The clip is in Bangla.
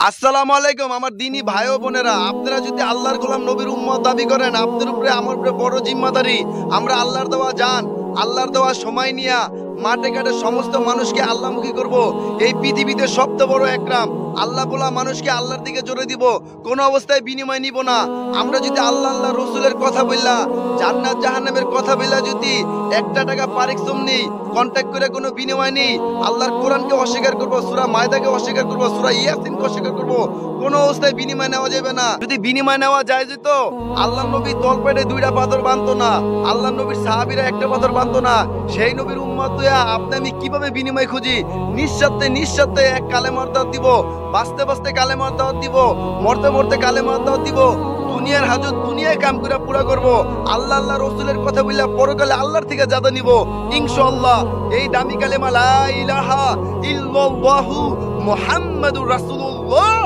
আসসালামু আলাইকুম আমার দিনী ভাই ও বোনেরা, আপনারা যদি আল্লাহর গোলাম নবীর উম্মত দাবি করেন, আপনাদের উপরে আমার উপরে বড় জিম্মাদারি। আমরা আল্লাহর দেওয়া জান, আল্লাহর দেওয়া সময় নিয়া মাঠে ঘাটে সমস্ত মানুষকে আল্লাহমুখী করব। এই পৃথিবীতে সবচেয়ে বড় একরাম আল্লাহ বলা মানুষকে আল্লাহর দিকে জোরে দিব, কোনো অবস্থায় বিনিময় নিব না। আমরা যদি আল্লাহ আল্লাহ রসুলের কথা বললা, জান্নাত জাহান্নামের কথা বললা, যদি একটা টাকা পারিশ্রম নেই, কন্ট্যাক্ট করে কোনো বিনিময় নেই, আল্লাহর কোরআনকে অস্বীকার করবো, সূরা মায়দাকে অস্বীকার করবো, সূরা ইয়াসিনকে অস্বীকার করবো, কোনো অবস্থায় বিনিময় নেওয়া যাবে না। যদি বিনিময় নেওয়া যায় যেত, আল্লাহ নবী তলপেটে দুইটা পাথর বাঁধতো না, আল্লাহ নবীর সাহাবীরা একটা পাথর বাঁধতো না। সেই নবীর উম্মত হইয়া আপনি আমি কিভাবে বিনিময় খুঁজি? নিঃস্বার্থে এক কালেমার দাওয়াত দিব, বাঁচতে বাঁচতে কালেমার দাওয়াত দিব, মরতে মরতে কালেমার দাওয়াত দিব। দুনিয়ার হাজত দুনিয়ায় কাম করে পুরা করব। আল্লাহ আল্লাহ রসুলের কথা বললে পরকালে আল্লাহর থেকে জাদা নিব ইনশাআল্লাহ। এই দামি কালেমা লা ইলাহা ইল্লাল্লাহু মুহাম্মাদুর রাসূলুল্লাহ।